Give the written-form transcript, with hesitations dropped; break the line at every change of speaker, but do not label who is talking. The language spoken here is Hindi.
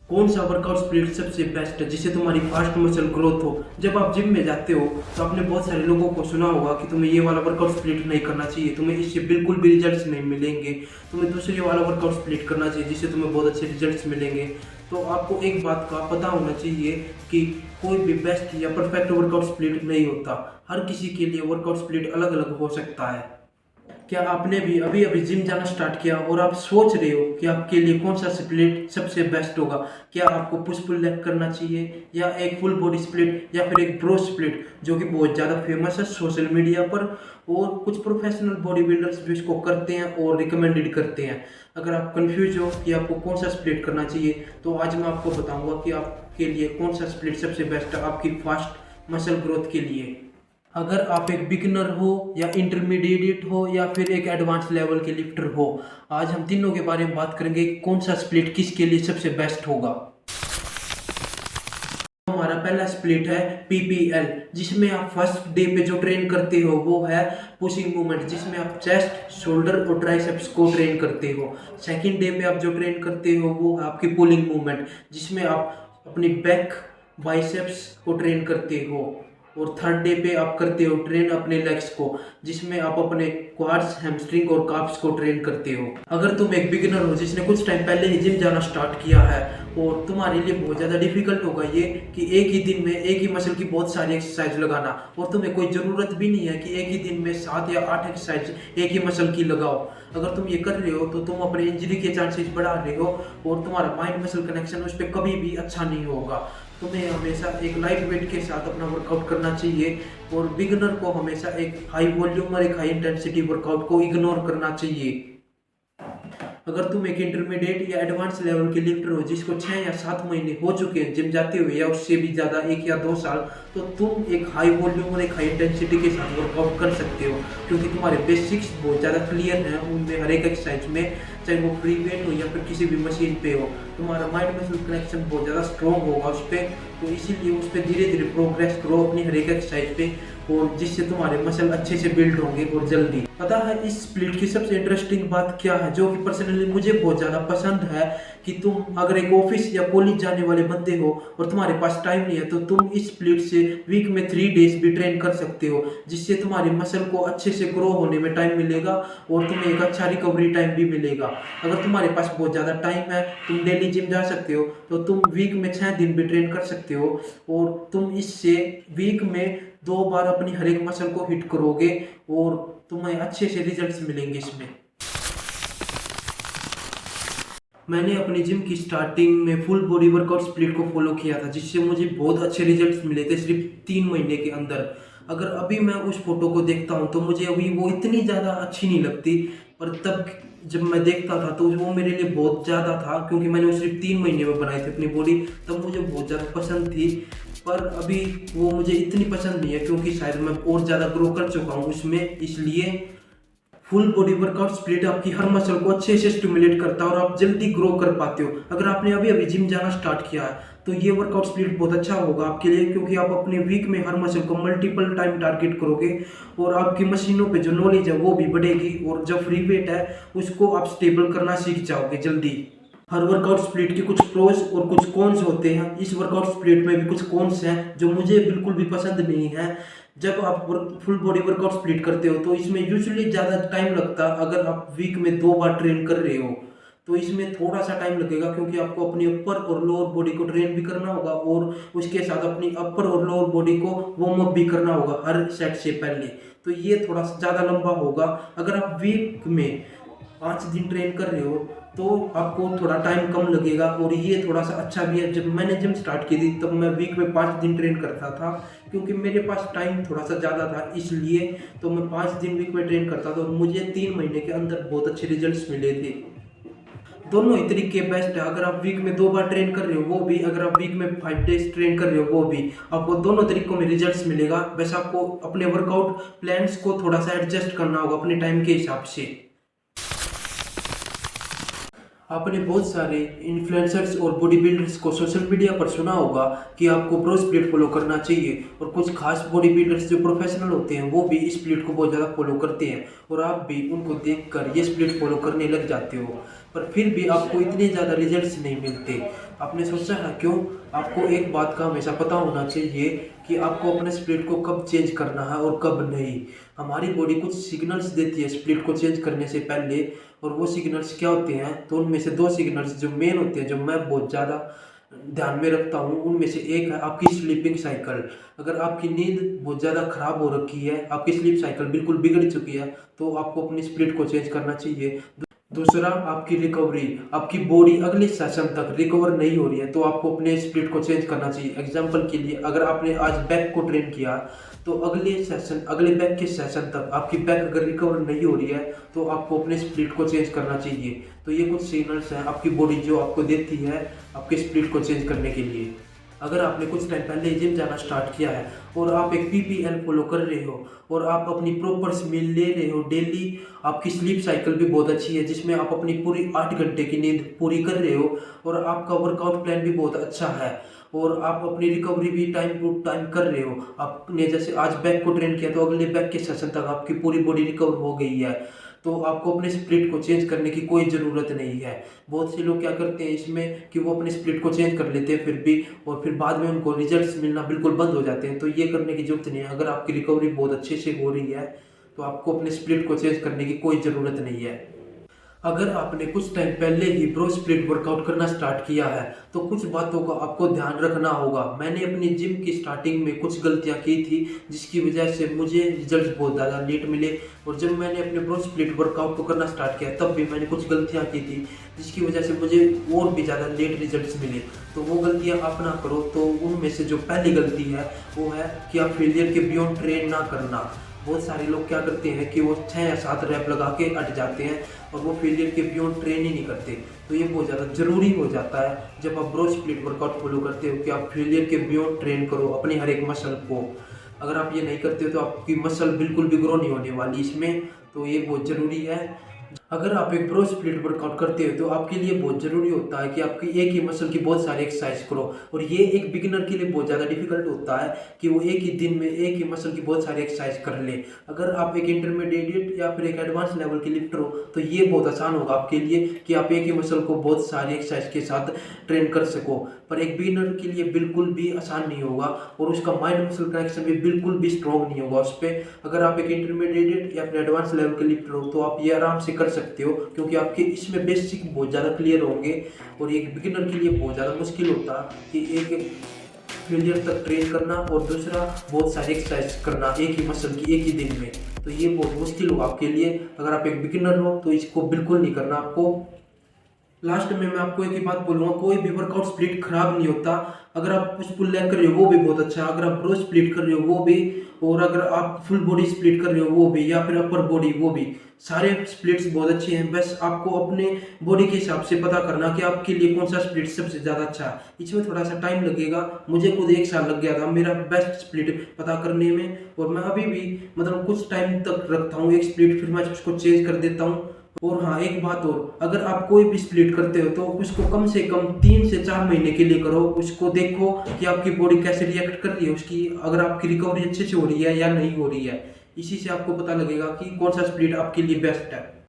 कौन सा वर्कआउट स्प्लिट सबसे बेस्ट है जिससे तुम्हारी फास्ट मसल ग्रोथ हो। जब आप जिम में जाते हो तो आपने बहुत सारे लोगों को सुना होगा कि तुम्हें ये वाला वर्कआउट स्प्लिट नहीं करना चाहिए, तुम्हें इससे बिल्कुल भी रिजल्ट्स नहीं मिलेंगे, तुम्हें दूसरे वाला वर्कआउट स्प्लिट करना चाहिए जिससे तुम्हें बहुत अच्छे रिजल्ट्स मिलेंगे। तो आपको एक बात का पता होना चाहिए कि कोई भी बेस्ट या परफेक्ट वर्कआउट स्प्लिट नहीं होता। हर किसी के लिए वर्कआउट स्प्लिट अलग अलग हो सकता है। क्या आपने भी अभी अभी जिम जाना स्टार्ट किया और आप सोच रहे हो कि आपके लिए कौन सा स्प्लिट सबसे बेस्ट होगा? क्या आपको पुश पुल लेग करना चाहिए या एक फुल बॉडी स्प्लिट या फिर एक ब्रो स्प्लिट जो कि बहुत ज़्यादा फेमस है सोशल मीडिया पर, और कुछ प्रोफेशनल बॉडी बिल्डर्स भी इसको करते हैं और रिकमेंडेड करते हैं। अगर आप कंफ्यूज हो कि आपको कौन सा स्प्लिट करना चाहिए तो आज मैं आपको बताऊंगा कि आपके लिए कौन सा स्प्लिट सबसे बेस्ट है आपकी फास्ट मसल ग्रोथ के लिए। अगर आप एक बिगिनर हो या इंटरमीडिएट हो या फिर एक एडवांस लेवल के लिफ्टर हो, आज हम तीनों के बारे में बात करेंगे कौन सा स्प्लिट किसके लिए सबसे बेस्ट होगा। हमारा पहला स्प्लिट है पीपीएल, जिसमें आप फर्स्ट डे पे जो ट्रेन करते हो वो है पुशिंग मूवमेंट, जिसमें आप चेस्ट, शोल्डर और ट्राइसेप्स को ट्रेन करते हो। सेकंड डे पे आप जो ट्रेन करते हो वो है आपकी पुलिंग मूवमेंट, जिसमें आप अपनी बैक, बाइसेप्स को ट्रेन करते हो। और थर्ड डे पे आप करते हो ट्रेन अपने लेग्स को, जिसमें आप अपने क्वाड्स, हैमस्ट्रिंग और काफ्स को ट्रेन करते हो। अगर तुम एक बिगिनर हो जिसने कुछ टाइम पहले ही जिम जाना स्टार्ट किया है और तुम्हारे लिए बहुत ज़्यादा डिफिकल्ट होगा ये कि एक ही दिन में एक ही मसल की बहुत सारी एक्सरसाइज लगाना, और तुम्हें कोई ज़रूरत भी नहीं है कि एक ही दिन में 7 या 8 एक्सरसाइज एक ही मसल की लगाओ। अगर तुम ये कर रहे हो तो तुम अपने इंजरी के चांसेस बढ़ा रहे हो और तुम्हारा माइंड मसल कनेक्शन उस पर कभी भी अच्छा नहीं होगा। तुम्हें हमेशा एक लाइट वेट के साथ अपना वर्कआउट करना चाहिए और बिगिनर को हमेशा एक हाई वॉल्यूम और एक हाई इंटेंसिटी वर्कआउट को इग्नोर करना चाहिए। अगर तुम एक इंटरमीडिएट या एडवांस लेवल के लिफ्टर हो जिसको 6 या 7 महीने हो चुके हैं जिम जाते हुए या उससे भी ज़्यादा 1 या 2 साल, तो तुम एक हाई वॉल्यूम और एक हाई इंटेंसिटी के साथ वर्कआउट कर सकते हो, क्योंकि तुम्हारे बेसिक्स बहुत ज़्यादा क्लियर हैं उनमें। हर एक एक्सरसाइज में, चाहे वो फ्री वेट हो या फिर किसी भी मशीन पे हो, तुम्हारा माइंड मसल कनेक्शन बहुत ज़्यादा स्ट्रॉन्ग होगा उस पर। तो इसीलिए उस पर धीरे धीरे प्रोग्रेस करो अपनी हर एक एक्सरसाइज पे, और जिससे तुम्हारे मसल अच्छे से बिल्ड होंगे और जल्दी। पता है इस स्प्लिट की सबसे इंटरेस्टिंग बात क्या है, जो कि पर्सनली मुझे बहुत ज़्यादा पसंद है, कि तुम अगर एक ऑफिस या कॉलेज जाने वाले बंदे हो और तुम्हारे पास टाइम नहीं है तो तुम इस स्प्लिट से वीक में 3 डेज भी ट्रेन कर सकते हो, जिससे तुम्हारी मसल को अच्छे से ग्रो होने में टाइम मिलेगा और तुम्हें एक अच्छा रिकवरी टाइम भी मिलेगा। अगर तुम्हारे पास बहुत ज़्यादा टाइम है, तुम डेली जिम जा सकते हो, तो तुम वीक में 6 दिन भी ट्रेन कर सकते हो और तुम इससे वीक में 2 बार अपनी हर एक मसल को हिट करोगे और तुम्हें अच्छे से रिजल्ट्स मिलेंगे इसमें। मैंने अपनी जिम की स्टार्टिंग में फुल बॉडी वर्कआउट स्प्लिट को फॉलो किया था, जिससे मुझे बहुत अच्छे रिजल्ट्स मिले थे सिर्फ 3 महीने के अंदर। अगर अभी मैं उस फोटो को देखता हूँ तो मुझे अभी वो इतनी ज़्यादा अच्छी नहीं लगती, पर तब जब मैं देखता था तो वो मेरे लिए बहुत ज़्यादा था, क्योंकि मैंने वो सिर्फ 3 महीने में बनाई थी अपनी बॉडी, तब मुझे बहुत ज़्यादा पसंद थी। पर अभी वो मुझे इतनी पसंद नहीं है, क्योंकि शायद मैं और ज़्यादा ग्रो कर चुका हूँ उसमें। इसलिए फुल बॉडी वर्कआउट स्प्लिट आपकी हर मसल को अच्छे से स्टिमुलेट करता है और आप जल्दी ग्रो कर पाते हो। अगर आपने अभी अभी जिम जाना स्टार्ट किया है तो ये वर्कआउट स्प्लिट बहुत अच्छा होगा आपके लिए, क्योंकि आप अपने वीक में हर मसल को मल्टीपल टाइम टारगेट करोगे और आपकी मशीनों पे जो नॉलेज है वो भी बढ़ेगी, और जो फ्री वेट है उसको आप स्टेबल करना सीख जाओगे जल्दी। हर वर्कआउट स्प्लिट के कुछ प्रोज और कुछ कॉन्स होते हैं। इस वर्कआउट स्प्लिट में भी कुछ कॉन्स हैं जो मुझे बिल्कुल भी पसंद नहीं है। जब आप फुल बॉडी वर्कआउट स्प्लिट करते हो तो इसमें यूजुअली ज़्यादा टाइम लगता है। अगर आप वीक में 2 बार ट्रेन कर रहे हो तो इसमें थोड़ा सा टाइम लगेगा, क्योंकि आपको अपनी अपर और लोअर बॉडी को ट्रेन भी करना होगा और उसके साथ अपनी अपर और लोअर बॉडी को वार्म अप भी करना होगा हर सेट से पहले। तो ये थोड़ा सा ज़्यादा लंबा होगा। अगर आप वीक में 5 दिन ट्रेन कर रहे हो तो आपको थोड़ा टाइम कम लगेगा, और ये थोड़ा सा अच्छा भी है। जब मैंने जिम स्टार्ट की थी तब मैं वीक में 5 दिन ट्रेन करता था, क्योंकि मेरे पास टाइम थोड़ा सा ज़्यादा था, इसलिए तो मैं 5 दिन वीक में ट्रेन करता था और मुझे 3 महीने के अंदर बहुत अच्छे रिजल्ट्स मिले थे। दोनों ही तरीके बेस्ट है। अगर आप वीक में 2 बार ट्रेन कर रहे हो वो भी, अगर आप वीक में 5 डेज ट्रेन कर रहे हो वो भी, आपको दोनों तरीकों में रिजल्ट्स मिलेगा। बस आपको अपने वर्कआउट प्लान्स को थोड़ा सा एडजस्ट करना होगा अपने टाइम के हिसाब से। आपने बहुत सारे इन्फ्लुएंसर्स और बॉडी बिल्डर्स को सोशल मीडिया पर सुना होगा कि आपको ब्रो स्प्लिट फॉलो करना चाहिए, और कुछ खास बॉडी बिल्डर्स जो प्रोफेशनल होते हैं वो भी इस स्प्लिट को बहुत ज़्यादा फॉलो करते हैं, और आप भी उनको देखकर ये स्प्लिट फॉलो करने लग जाते हो, पर फिर भी आपको इतने ज़्यादा रिजल्ट्स नहीं मिलते। आपने सोचा है क्यों? आपको एक बात का हमेशा पता होना चाहिए कि आपको अपने स्प्लिट को कब चेंज करना है और कब नहीं। हमारी बॉडी कुछ सिग्नल्स देती है स्प्लिट को चेंज करने से पहले, और वो सिग्नल्स क्या होते हैं? तो उनमें से दो सिग्नल्स जो मेन होते हैं, जो मैं बहुत ज़्यादा ध्यान में रखता हूँ, उनमें से एक है आपकी स्लीपिंग साइकिल। अगर आपकी नींद बहुत ज़्यादा खराब हो रखी है, आपकी स्लीप साइकिल बिल्कुल बिगड़ चुकी है, तो आपको अपनी स्प्लिट को चेंज करना चाहिए। दूसरा, आपकी रिकवरी, आपकी बॉडी अगले सेशन तक रिकवर नहीं हो रही है, तो आपको अपने स्प्लिट को चेंज करना चाहिए। एग्जांपल के लिए, अगर आपने आज बैक को ट्रेन किया, तो अगले बैक के सेशन तक आपकी बैक अगर रिकवर नहीं हो रही है, तो आपको अपने स्प्लिट को चेंज करना चाहिए। तो ये कुछ सिग्नल्स हैं आपकी बॉडी जो आपको देती है आपके स्प्लिट को चेंज करने के लिए। अगर आपने कुछ टाइम पहले जिम जाना स्टार्ट किया है और आप एक पीपीएल फॉलो कर रहे हो और आप अपनी प्रॉपर मील ले रहे हो डेली, आपकी स्लीप साइकिल भी बहुत अच्छी है जिसमें आप अपनी पूरी 8 घंटे की नींद पूरी कर रहे हो, और आपका वर्कआउट प्लान भी बहुत अच्छा है, और आप अपनी रिकवरी भी टाइम टू टाइम कर रहे हो। आपने जैसे आज बैक को ट्रेन किया तो अगले बैक के सेशन तक आपकी पूरी बॉडी रिकवर हो गई है, तो आपको अपने स्प्लिट को चेंज करने की कोई ज़रूरत नहीं है। बहुत से लोग क्या करते हैं इसमें कि वो अपने स्प्लिट को चेंज कर लेते हैं फिर भी, और फिर बाद में उनको रिजल्ट्स मिलना बिल्कुल बंद हो जाते हैं। तो ये करने की ज़रूरत नहीं है। अगर आपकी रिकवरी बहुत अच्छे से हो रही है तो आपको अपने स्प्लिट को चेंज करने की कोई ज़रूरत नहीं है। अगर आपने कुछ टाइम पहले ही ब्रो स्प्लिट वर्कआउट करना स्टार्ट किया है तो कुछ बातों का आपको ध्यान रखना होगा। मैंने अपनी जिम की स्टार्टिंग में कुछ गलतियां की थी जिसकी वजह से मुझे रिजल्ट्स बहुत ज़्यादा लेट मिले, और जब मैंने अपने ब्रो स्प्लिट वर्कआउट को करना स्टार्ट किया तब भी मैंने कुछ गलतियां की थी जिसकी वजह से मुझे और भी ज़्यादा लेट रिजल्ट्स मिले। तो वो गलतियाँ आप ना करो। तो उनमें से जो पहली गलती है वो है कि आप फेलियर के बियॉन्ड ट्रेन ना करना। बहुत सारे लोग क्या करते हैं कि वो 6 या 7 रैप लगा के अट जाते हैं और वो फेलियर के बियॉन्ड ट्रेन ही नहीं करते। तो ये बहुत ज़्यादा ज़रूरी हो जाता है जब आप ब्रो स्प्लिट वर्कआउट फॉलो करते हो कि आप फेलियर के बियॉन्ड ट्रेन करो अपनी हर एक मसल को। अगर आप ये नहीं करते हो तो आपकी मसल बिल्कुल भी ग्रो नहीं होने वाली इसमें, तो ये बहुत ज़रूरी है। अगर आप एक ब्रो स्प्लिट वर्कआउट करते हो तो आपके लिए बहुत ज़रूरी होता है कि आपकी एक ही मसल की बहुत सारी एक्सरसाइज करो, और ये एक बिगिनर के लिए बहुत ज़्यादा डिफिकल्ट होता है कि वो एक ही दिन में एक ही मसल की बहुत सारी एक्सरसाइज कर ले। अगर आप एक इंटरमीडिएट या फिर एक एडवांस लेवल के लिफ्टर हो तो ये बहुत आसान होगा आपके लिए कि आप एक ही मसल को बहुत सारी एक्सरसाइज के साथ ट्रेन कर सको। पर एक बिगिनर के लिए बिल्कुल भी आसान नहीं होगा, और उसका माइंड मसल कनेक्शन भी बिल्कुल भी स्ट्रॉन्ग नहीं होगा उस पर। अगर आप एक इंटरमीडिएट या फिर एडवांस लेवल के लिफ्टर हो तो आप ये आराम से कर सकते हो, क्योंकि आपके इसमें बेसिक बहुत ज़्यादा क्लियर होंगे। और एक बिगिनर के लिए बहुत ज़्यादा मुश्किल होता है कि एक फेलियर तक ट्रेन करना और दूसरा बहुत सारी एक्सरसाइज करना एक ही मसल की एक ही दिन में। तो ये बहुत मुश्किल होगा आपके लिए। अगर आप एक बिगिनर हो तो इसको बिल्कुल नहीं करना आपको। लास्ट में मैं आपको एक ही बात बोलूँगा, कोई भी वर्कआउट स्प्लिट खराब नहीं होता। अगर आप पुश पुल लेग कर रहे हो वो भी बहुत अच्छा है, अगर आप ब्रो स्प्लिट कर रहे हो वो भी, और अगर आप फुल बॉडी स्प्लिट कर रहे हो वो भी, या फिर अपर बॉडी वो भी, सारे स्प्लिट्स बहुत अच्छे हैं। बस आपको अपने बॉडी के हिसाब से पता करना कि आपके लिए कौन सा स्प्लिट सबसे ज़्यादा अच्छा है। इसमें थोड़ा सा टाइम लगेगा, मुझे खुद 1 साल लग गया था मेरा बेस्ट स्प्लिट पता करने में, और मैं अभी भी मतलब कुछ टाइम तक रखता हूँ एक स्प्लिट, फिर मैं उसको चेंज कर देता हूँ। और हाँ, एक बात और, अगर आप कोई भी स्प्लिट करते हो तो उसको कम से कम 3 से 4 महीने के लिए करो। उसको देखो कि आपकी बॉडी कैसे रिएक्ट कर रही है उसकी, अगर आपकी रिकवरी अच्छे से हो रही है या नहीं हो रही है। इसी से आपको पता लगेगा कि कौन सा स्प्लिट आपके लिए बेस्ट है।